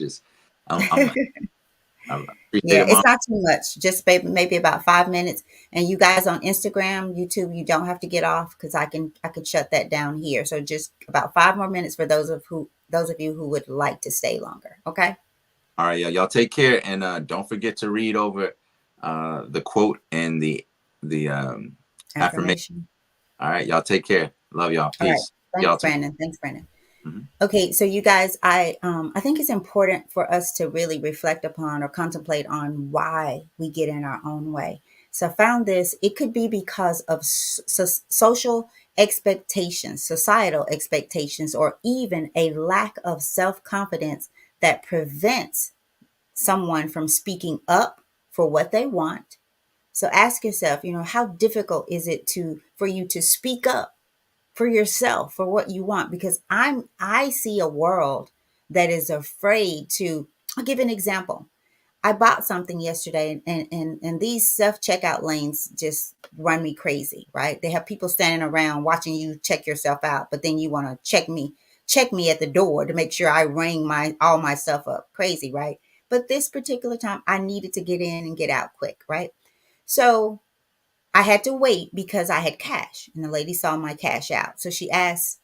I appreciate Yeah, it, it's mom. not too much. Just maybe about 5 minutes. And you guys on Instagram, YouTube, you don't have to get off because I could shut that down here. So just about 5 more minutes for those of you who would like to stay longer. Okay. All right, y'all take care, and don't forget to read over the quote and the affirmation. Affirmation. All right, y'all take care. Love y'all. All right. Peace. Y'all Thanks, tomorrow. Brandon. Thanks, Brandon. Mhm. Okay, so you guys, I think it's important for us to really reflect upon or contemplate on why we get in our own way. So I found this. It could be because of social expectations, societal expectations, or even a lack of self confidence that prevents someone from speaking up for what they want. So ask yourself, how difficult is it for you to speak up for yourself for what you want? Because I see a world that is afraid to. I'll give an example. I bought something yesterday, and these self checkout lanes just run me crazy, right? They have people standing around watching you check yourself out, but then you want to check me at the door to make sure I ring all my stuff up. Crazy, right? But this particular time I needed to get in and get out quick, right? So I had to wait because I had cash, and the lady saw my cash out. So she asked,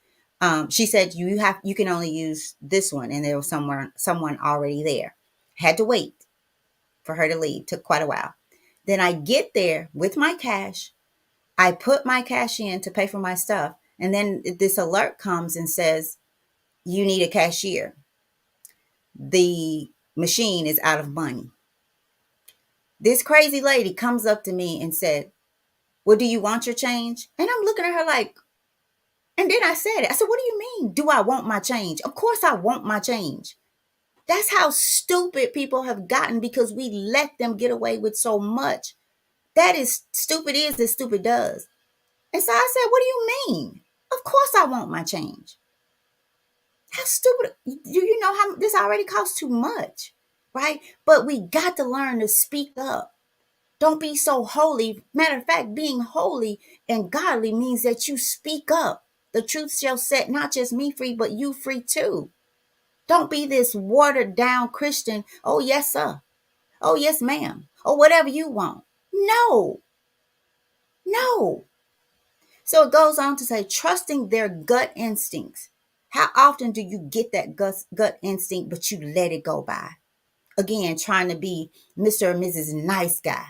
she said, you can only use this one, and there was someone already there. Had to wait for her to leave. Took quite a while. Then I get there with my cash. I put my cash in to pay for my stuff, and then this alert comes and says, "You need a cashier. The machine is out of money." This crazy lady comes up to me and said, "Well, do you want your change?" And I'm looking at her like, and then I said it. I said, "What do you mean? Do I want my change? Of course I want my change." That's how stupid people have gotten because we let them get away with so much. That is stupid is as stupid does. And so I said, "What do you mean? Of course I want my change. How stupid. Do you know how this already costs too much? Right? But we got to learn to speak up. Don't be so holy. Matter of fact, being holy and godly means that you speak up. The truth shall set not just me free, but you free too. Don't be this watered down Christian. Oh, yes, sir. Oh, yes, ma'am. or whatever you want. No, no. So it goes on to say, trusting their gut instincts. How often do you get that gut instinct, but you let it go by? Again, trying to be Mr. or Mrs. Nice Guy.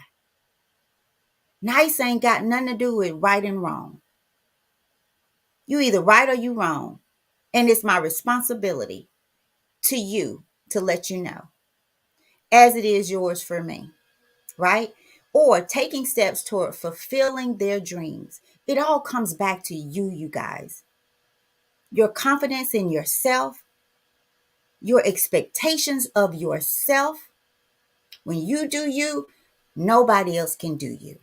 Nice ain't got nothing to do with right and wrong. You either right or you wrong. And it's my responsibility to you to let you know, as it is yours for me, right? Or taking steps toward fulfilling their dreams. It all comes back to you, you guys. Your confidence in yourself, your expectations of yourself. When you do you, nobody else can do you.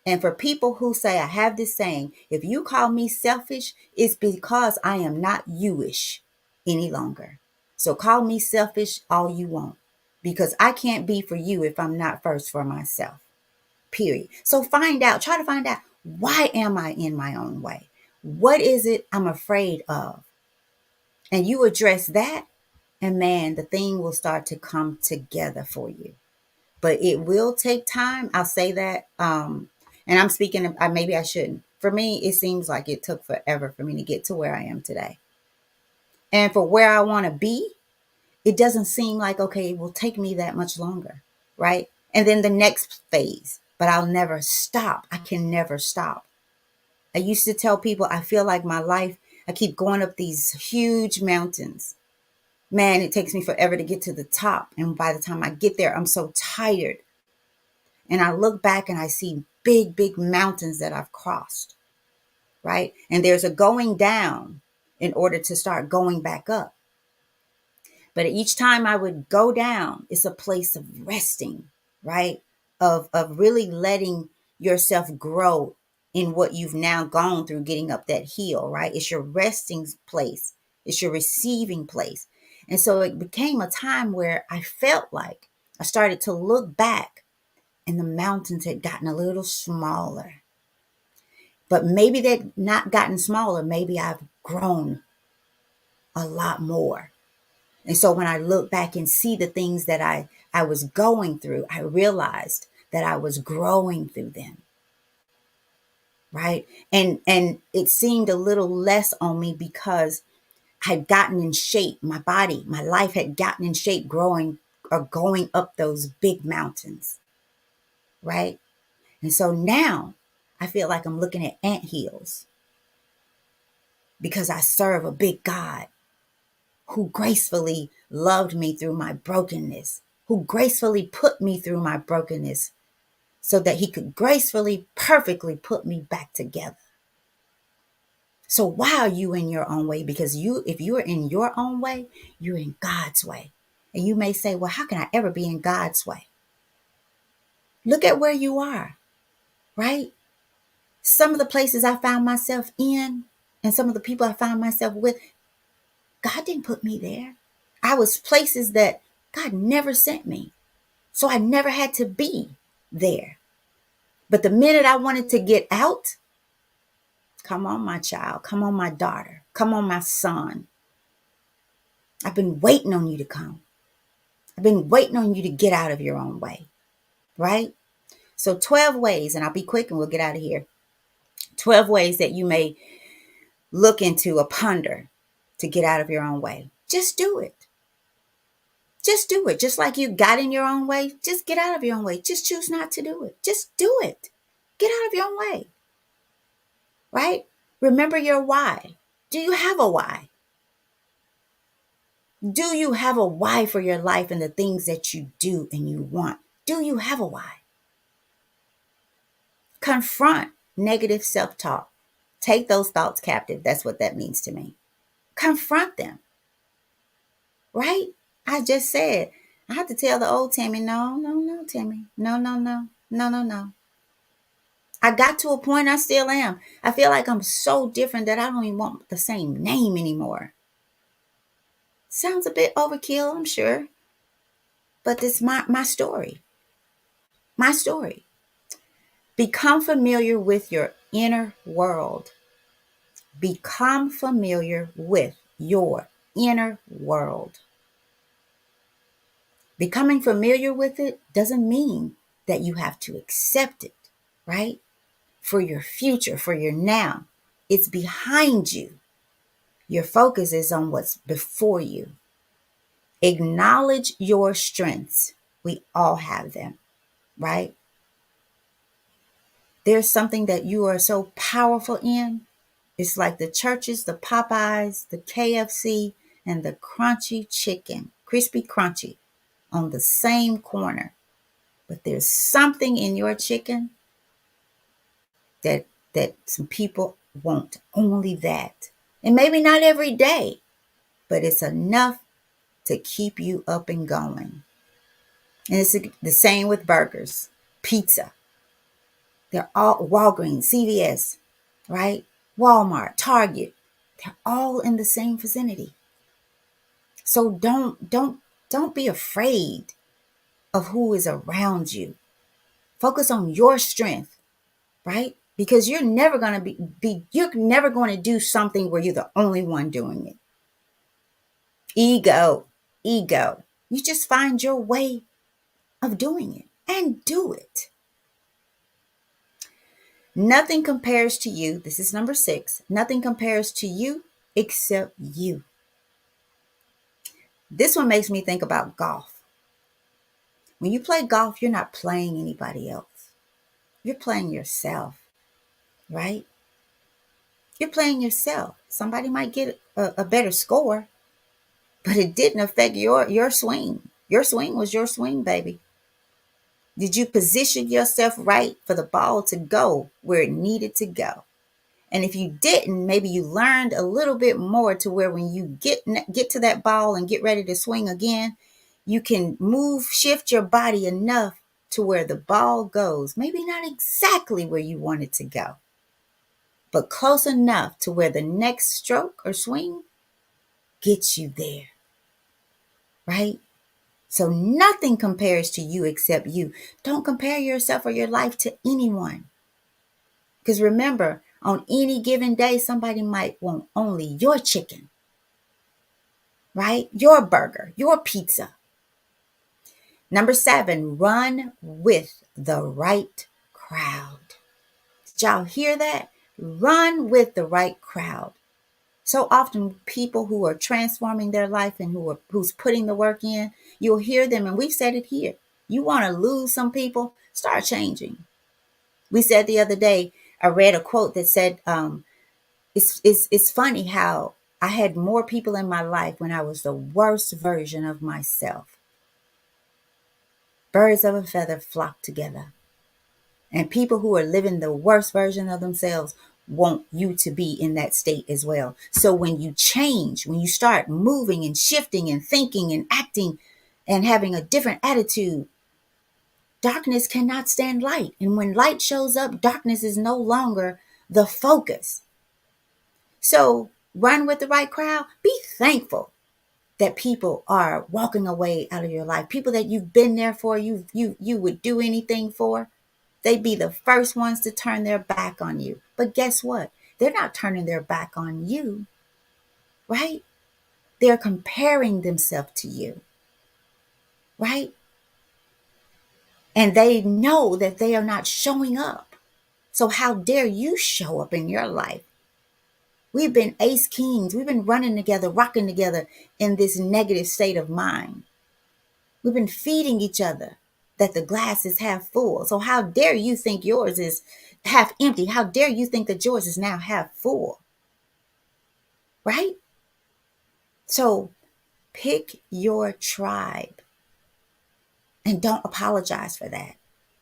And for people who say, I have this saying, if you call me selfish, it's because I am not you-ish any longer. So call me selfish all you want, because I can't be for you if I'm not first for myself, period. So try to find out, why am I in my own way? What is it I'm afraid of? And you address that, and man, the thing will start to come together for you. But it will take time. I'll say that. And I'm speaking of, maybe I shouldn't. For me, it seems like it took forever for me to get to where I am today. And for where I want to be, it doesn't seem like, okay, it will take me that much longer, right? And then the next phase, but I'll never stop. I can never stop. I used to tell people, I feel like my life, I keep going up these huge mountains. Man, it takes me forever to get to the top. And by the time I get there, I'm so tired. And I look back and I see big, big mountains that I've crossed, right? And there's a going down in order to start going back up. But each time I would go down, it's a place of resting, right? Of really letting yourself grow in what you've now gone through getting up that hill, right? It's your resting place. It's your receiving place. And so it became a time where I felt like I started to look back and the mountains had gotten a little smaller. But maybe they'd not gotten smaller. Maybe I've grown a lot more. And so when I look back and see the things that I was going through, I realized that I was growing through them. Right. And it seemed a little less on me because I'd gotten in shape. My body, my life had gotten in shape growing or going up those big mountains. Right. And so now I feel like I'm looking at anthills because I serve a big God who gracefully loved me through my brokenness, who gracefully put me through my brokenness so that he could gracefully, perfectly put me back together. So why are you in your own way? Because if you are in your own way, you're in God's way. And you may say, well, how can I ever be in God's way? Look at where you are, right? Some of the places I found myself in and some of the people I found myself with, God didn't put me there. I was places that God never sent me. So I never had to be there. But the minute I wanted to get out, come on, my child, come on, my daughter, come on, my son. I've been waiting on you to come. I've been waiting on you to get out of your own way, right? So 12 ways, and I'll be quick and we'll get out of here. 12 ways that you may look into or ponder to get out of your own way. Just do it. Just do it. Just like you got in your own way, just get out of your own way. Just choose not to do it. Just do it. Get out of your own way, right? Remember your why. Do you have a why? Do you have a why for your life and the things that you do and you want? Do you have a why? Confront negative self-talk. Take those thoughts captive. That's what that means to me. Confront them, right? I just said, I have to tell the old Tammy, no, no, no, Tammy. No, no, no, no, no, no. I got to a point, I still am. I feel like I'm so different that I don't even want the same name anymore. Sounds a bit overkill, I'm sure. But it's my story. My story. Become familiar with your inner world. Become familiar with your inner world. Becoming familiar with it doesn't mean that you have to accept it, right? For your future, for your now. It's behind you. Your focus is on what's before you. Acknowledge your strengths. We all have them, right? There's something that you are so powerful in. It's like the churches, the Popeyes, the KFC, and the crunchy chicken, crispy crunchy, on the same corner. But there's something in your chicken that some people want. Only that. And maybe not every day, but it's enough to keep you up and going. And it's the same with burgers, pizza. They're all Walgreens, CVS, right? Walmart, Target. They're all in the same vicinity. So don't be afraid of who is around you. Focus on your strength, right? Because you're never going to you're never going to do something where you're the only one doing it. Ego. You just find your way of doing it and do it. Nothing compares to you. This is number 6. Nothing compares to you except you. This one makes me think about golf. When you play golf, you're not playing anybody else. You're playing yourself, right? You're playing yourself. Somebody might get a better score, but it didn't affect your swing. Your swing was your swing, baby. Did you position yourself right for the ball to go where it needed to go? And if you didn't, maybe you learned a little bit more to where when you get to that ball and get ready to swing again, you can shift your body enough to where the ball goes. Maybe not exactly where you want it to go, but close enough to where the next stroke or swing gets you there, right? So nothing compares to you except you. Don't compare yourself or your life to anyone. Because remember, on any given day, somebody might want only your chicken, right? Your burger, your pizza. Number 7, run with the right crowd. Did y'all hear that? Run with the right crowd. So often people who are transforming their life and who's putting the work in, you'll hear them, and we've said it here. You want to lose some people, start changing. We said the other day, I read a quote that said, it's funny how I had more people in my life when I was the worst version of myself. Birds of a feather flock together. And people who are living the worst version of themselves want you to be in that state as well. So when you change, when you start moving and shifting and thinking and acting and having a different attitude, darkness cannot stand light. And when light shows up, darkness is no longer the focus. So run with the right crowd. Be thankful that people are walking away out of your life. People that you've been there for, you would do anything for. They'd be the first ones to turn their back on you. But guess what? They're not turning their back on you, right? They're comparing themselves to you, right? And they know that they are not showing up. So how dare you show up in your life? We've been ace kings. We've been running together, rocking together in this negative state of mind. We've been feeding each other that the glass is half full. So how dare you think yours is half empty? How dare you think that yours is now half full? Right? So pick your tribe and don't apologize for that.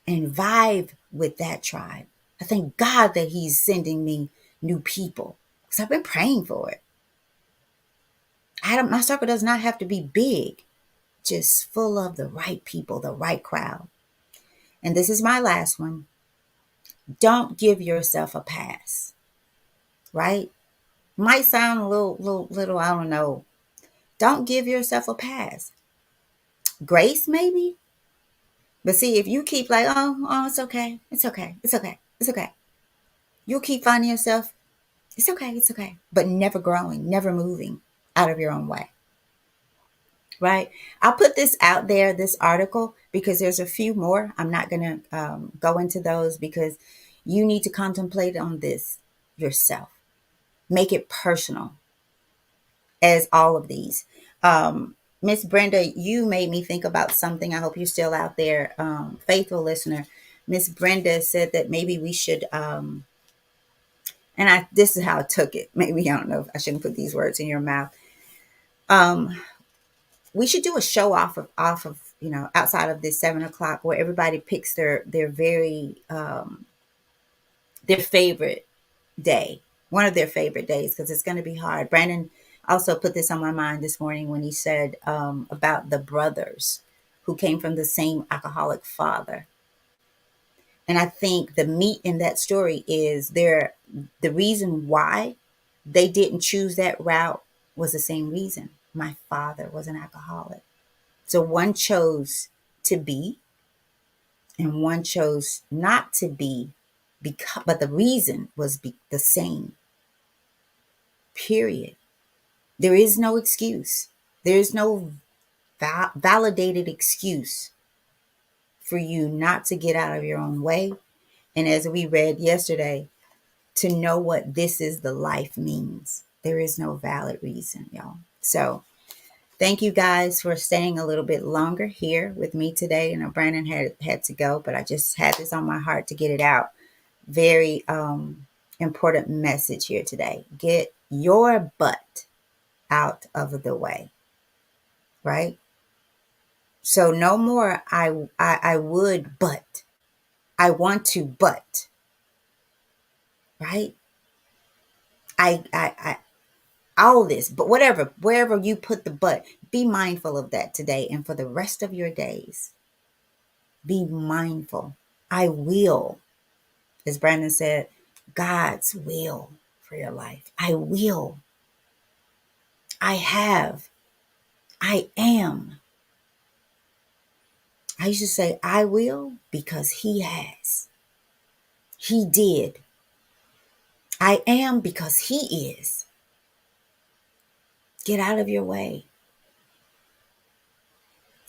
And vibe with that tribe. I thank God that He's sending me new people because I've been praying for it. My circle does not have to be big, just full of the right people, the right crowd. And this is my last one. Don't give yourself a pass, right? Might sound a little, I don't know. Don't give yourself a pass. Grace, maybe? But see, if you keep like, oh, it's okay. It's okay. It's okay. It's okay. You'll keep finding yourself, it's okay. It's okay. But never growing, never moving out of your own way. right? I'll put this out there, this article, because there's a few more. I'm not going to go into those because you need to contemplate on this yourself. Make it personal, as all of these. Miss Brenda, you made me think about something. I hope you're still out there, faithful listener. Miss Brenda said that maybe we should, and I this is how I took it. Maybe I don't know. I shouldn't put these words in your mouth. Um, we should do a show off of outside of this 7 o'clock where everybody picks their very their favorite day, one of their favorite days, because it's going to be hard. Brandon also put this on my mind this morning when he said about the brothers who came from the same alcoholic father. And I think the meat in that story is the reason why they didn't choose that route was the same reason. My father was an alcoholic. So one chose to be and one chose not to be, because but the reason was the same. Period. There is no excuse. There is no validated excuse for you not to get out of your own way. And as we read yesterday, to know what this is the life means. There is no valid reason, y'all. So thank you guys for staying a little bit longer here with me today. You know, Brandon had to go, but I just had this on my heart to get it out. Very important message here today. Get your butt out of the way, right? So no more I would, but I want to, but right? I all this, but whatever, wherever you put the but, be mindful of that today and for the rest of your days. Be mindful. I will, as Brandon said, God's will for your life. I will. I have. I am. I used to say, I will because He has. He did. I am because He is. Get out of your way.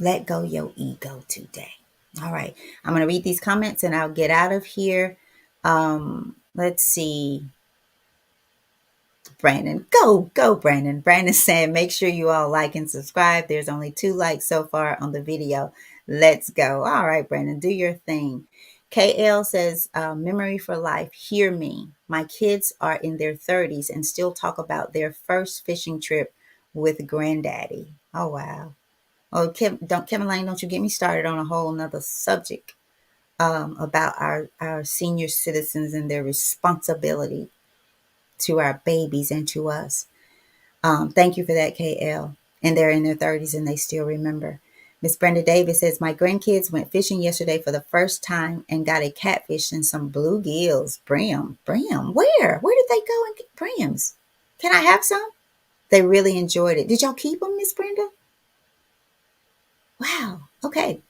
Let go your ego today. All right. I'm going to read these comments and I'll get out of here. Let's see. Brandon, go, Brandon. Brandon said, make sure you all like and subscribe. There's only 2 likes so far on the video. Let's go. All right, Brandon, do your thing. KL says, memory for life. Hear me. My kids are in their 30s and still talk about their first fishing trip with granddaddy. Oh, wow. Oh, Kimberline, don't you get me started on a whole nother subject about our senior citizens and their responsibility to our babies and to us. Thank you for that, KL. And they're in their 30s and they still remember. Miss Brenda Davis says, my grandkids went fishing yesterday for the first time and got a catfish and some bluegills. Brim. Where? Where did they go and get brims? Can I have some? They really enjoyed it. Did y'all keep them, Miss Brenda? Wow. Okay.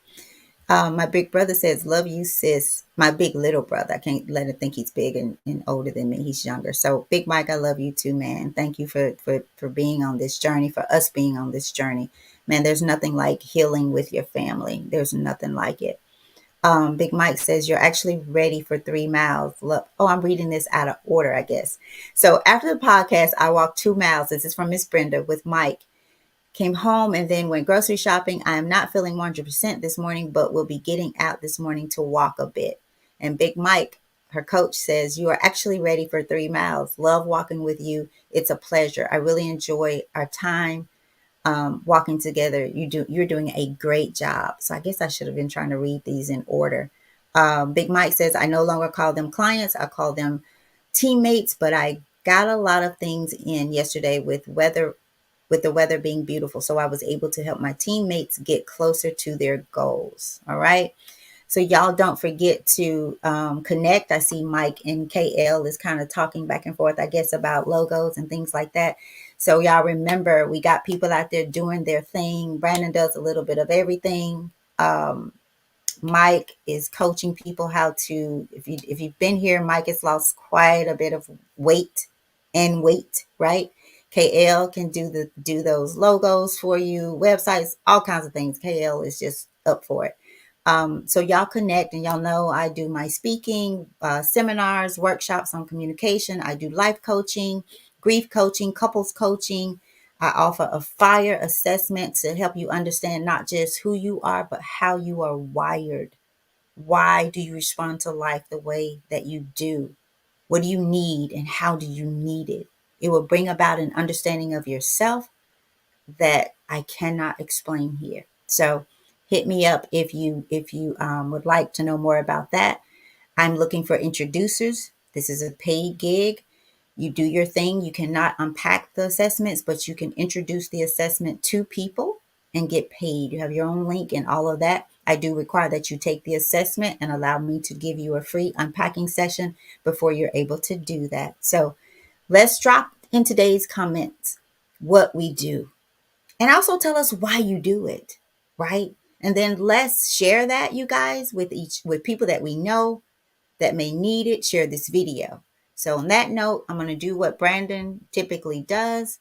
My big brother says, love you, sis. My big little brother. I can't let him think he's big and older than me. He's younger. So, Big Mike, I love you too, man. Thank you for being on this journey, for us being on this journey. Man, there's nothing like healing with your family. There's nothing like it. Big Mike says, you're actually ready for 3 miles. Look, oh, I'm reading this out of order, I guess. So, after the podcast, I walked 2 miles. This is from Miss Brenda with Mike. Came home and then went grocery shopping. I am not feeling 100% this morning, but will be getting out this morning to walk a bit. And Big Mike, her coach, says, you are actually ready for 3 miles. Love walking with you. It's a pleasure. I really enjoy our time walking together. You're doing a great job. So I guess I should have been trying to read these in order. Big Mike says, I no longer call them clients. I call them teammates, but I got a lot of things in yesterday with the weather being beautiful. So I was able to help my teammates get closer to their goals. All right. So y'all don't forget to connect. I see Mike and KL is kind of talking back and forth, I guess, about logos and things like that. So y'all remember, we got people out there doing their thing. Brandon does a little bit of everything. Mike is coaching people how to, if you've been here, Mike has lost quite a bit of weight, right? KL can do those logos for you, websites, all kinds of things. KL is just up for it. So y'all connect, and y'all know I do my speaking, seminars, workshops on communication. I do life coaching, grief coaching, couples coaching. I offer a fire assessment to help you understand not just who you are, but how you are wired. Why do you respond to life the way that you do? What do you need and how do you need it? It will bring about an understanding of yourself that I cannot explain here. So hit me up if you would like to know more about that. I'm looking for introducers. This is a paid gig. You do your thing. You cannot unpack the assessments, but you can introduce the assessment to people and get paid. You have your own link and all of that. I do require that you take the assessment and allow me to give you a free unpacking session before you're able to do that. So let's drop in today's comments what we do, and also tell us why you do it, right? And then let's share that, you guys, with people that we know that may need it. Share this video. So on that note, I'm going to do what Brandon typically does.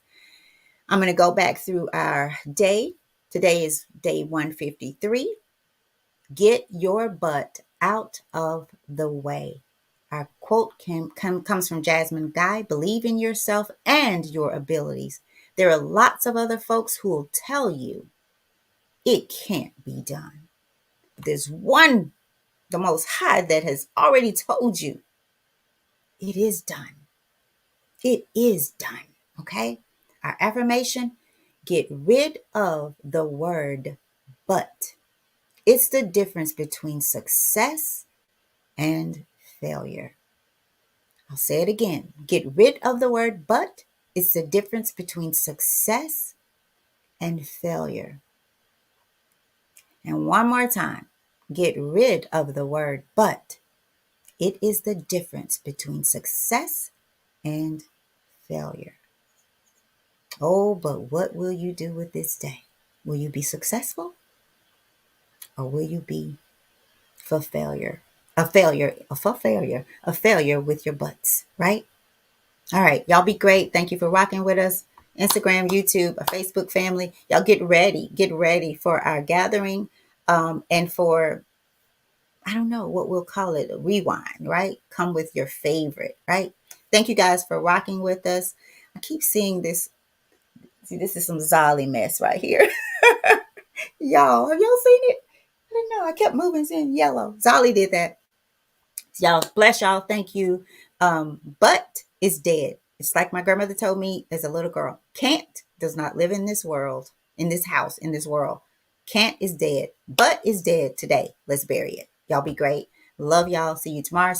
I'm going to go back through our day. Today is day 153. Get your butt out of the way. Our quote comes from Jasmine Guy: believe in yourself and your abilities. There are lots of other folks who will tell you it can't be done. There's one, the Most High, that has already told you it is done. It is done. Okay? Our affirmation: get rid of the word but. It's the difference between success and failure. I'll say it again. Get rid of the word but. It's the difference between success and failure. And one more time. Get rid of the word but. It is the difference between success and failure. Oh, but what will you do with this day? Will you be successful or will you be for failure? A failure with your butts, right? All right, y'all be great. Thank you for rocking with us. Instagram, YouTube, our Facebook family. Y'all get ready for our gathering, and for, I don't know what we'll call it, a rewind, right? Come with your favorite, right? Thank you guys for rocking with us. I keep seeing this. See, this is some Zolly mess right here. Y'all, have y'all seen it? I don't know. I kept moving, seeing yellow. Zolly did that. Y'all, bless y'all. Thank you. But is dead. It's like my grandmother told me as a little girl. Can't does not live in this world, in this house, in this world. Can't is dead. But is dead today. Let's bury it. Y'all be great. Love y'all. See you tomorrow.